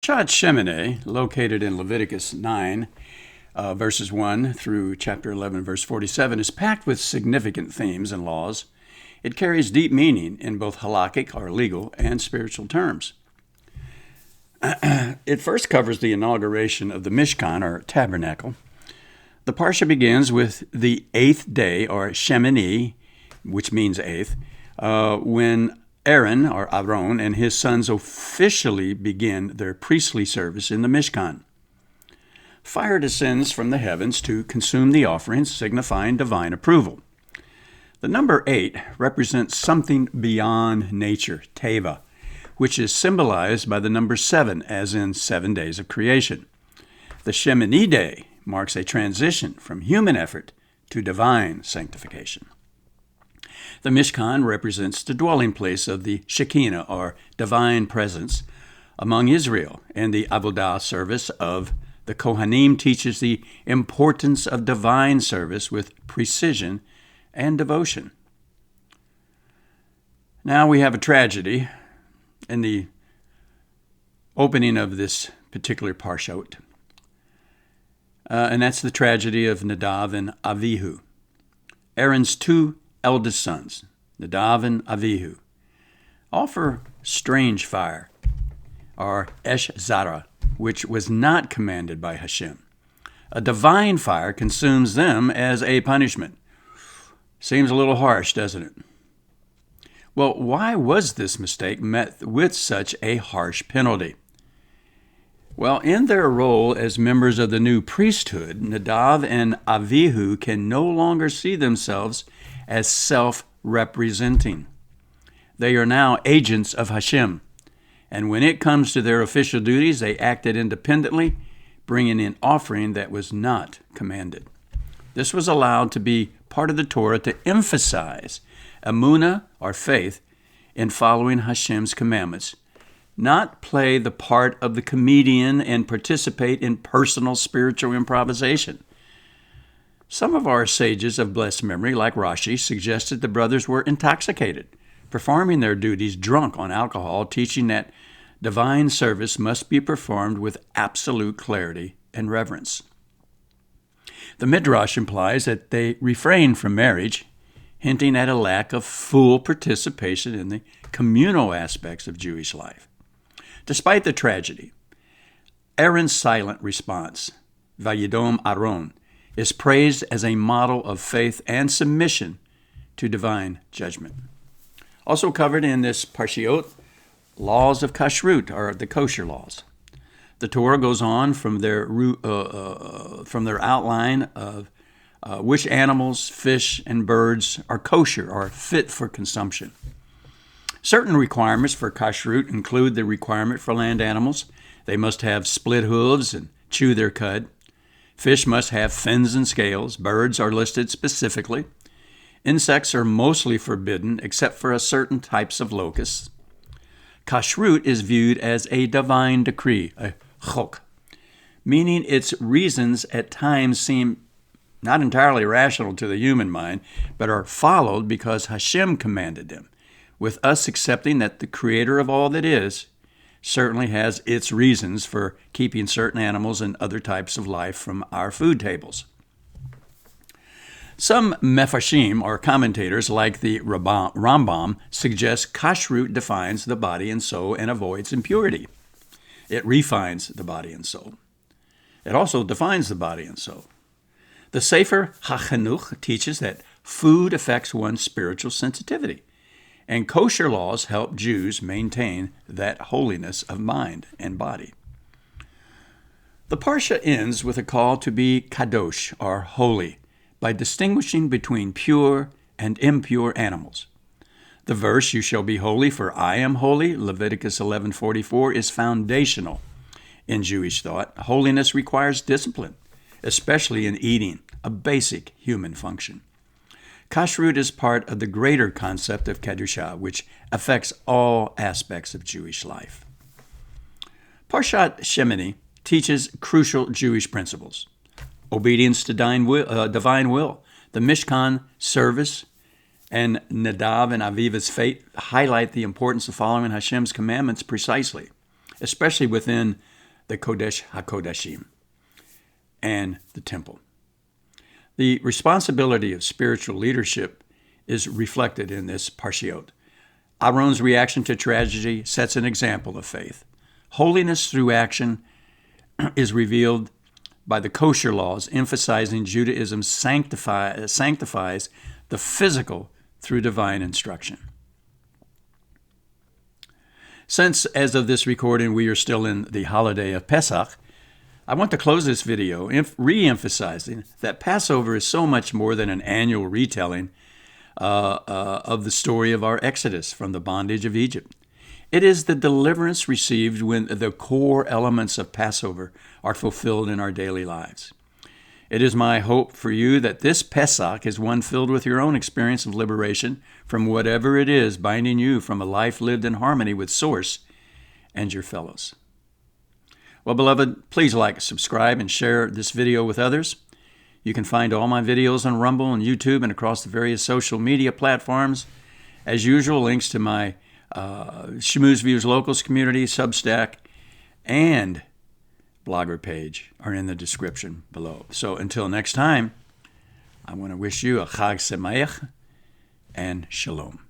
Parshat Shemini, located in Leviticus 9, verses 1 through chapter 11, verse 47, is packed with significant themes and laws. It carries deep meaning in both halachic, or legal, and spiritual terms. It first covers the inauguration of the Mishkan, or tabernacle. The Parsha begins with the 8th day, or Shemini, which means 8th, when Aaron, or Aaron, and his sons officially begin their priestly service in the Mishkan. Fire descends from the heavens to consume the offerings, signifying divine approval. The number 8 represents something beyond nature, teva, which is symbolized by the number 7, as in 7 days of creation. The Shemini day marks a transition from human effort to divine sanctification. The Mishkan represents the dwelling place of the Shekinah, or divine presence, among Israel, and the Avodah service of the Kohanim teaches the importance of divine service with precision and devotion. Now we have a tragedy in the opening of this particular Parshat, and that's the tragedy of Nadav and Avihu, Aaron's two eldest sons, Nadav and Avihu, offer strange fire, or Esh Zara, which was not commanded by Hashem. A divine fire consumes them as a punishment. Seems a little harsh, doesn't it? Well, why was this mistake met with such a harsh penalty? Well, in their role as members of the new priesthood, Nadav and Avihu can no longer see themselves as self-representing. They are now agents of Hashem, and when it comes to their official duties, they acted independently, bringing in offering that was not commanded. This was allowed to be part of the Torah to emphasize emunah, or faith, in following Hashem's commandments, not play the part of the comedian and participate in personal spiritual improvisation. Some of our sages of blessed memory, like Rashi, suggested the brothers were intoxicated, performing their duties drunk on alcohol, teaching that divine service must be performed with absolute clarity and reverence. The Midrash implies that they refrained from marriage, hinting at a lack of full participation in the communal aspects of Jewish life. Despite the tragedy, Aaron's silent response, Vayidom Aaron, is praised as a model of faith and submission to divine judgment. Also covered in this Parshiot, laws of kashrut, or the kosher laws. The Torah goes on from their outline of which animals, fish, and birds are kosher, or fit for consumption. Certain requirements for kashrut include the requirement for land animals. They must have split hooves and chew their cud. Fish must have fins and scales. Birds are listed specifically. Insects are mostly forbidden except for certain types of locusts. Kashrut is viewed as a divine decree, a chok, meaning its reasons at times seem not entirely rational to the human mind, but are followed because Hashem commanded them, with us accepting that the creator of all that is certainly has its reasons for keeping certain animals and other types of life from our food tables. Some mefarshim, or commentators, like the Rambam, suggest kashrut defines the body and soul and avoids impurity. It refines the body and soul. It also defines the body and soul. The Sefer HaChanuch teaches that food affects one's spiritual sensitivity, and kosher laws help Jews maintain that holiness of mind and body. The Parsha ends with a call to be kadosh, or holy, by distinguishing between pure and impure animals. The verse, "You shall be holy, for I am holy," Leviticus 11:44, is foundational in Jewish thought. Holiness requires discipline, especially in eating, a basic human function. Kashrut is part of the greater concept of Kedushah, which affects all aspects of Jewish life. Parshat Shemini teaches crucial Jewish principles: obedience to divine will, the Mishkan service, and Nadav and Avihu's fate highlight the importance of following Hashem's commandments precisely, especially within the Kodesh HaKodashim, and the temple. The responsibility of spiritual leadership is reflected in this parshiot. Aaron's reaction to tragedy sets an example of faith. Holiness through action is revealed by the kosher laws, emphasizing Judaism sanctifies the physical through divine instruction. Since, as of this recording, we are still in the holiday of Pesach, I want to close this video re-emphasizing that Passover is so much more than an annual retelling of the story of our exodus from the bondage of Egypt. It is the deliverance received when the core elements of Passover are fulfilled in our daily lives. It is my hope for you that this Pesach is one filled with your own experience of liberation from whatever it is binding you from a life lived in harmony with Source and your fellows. Well, beloved, please like, subscribe, and share this video with others. You can find all my videos on Rumble and YouTube and across the various social media platforms. As usual, links to my Shmu's Views Locals community, Substack, and blogger page are in the description below. So until next time, I want to wish you a Chag Sameach and Shalom.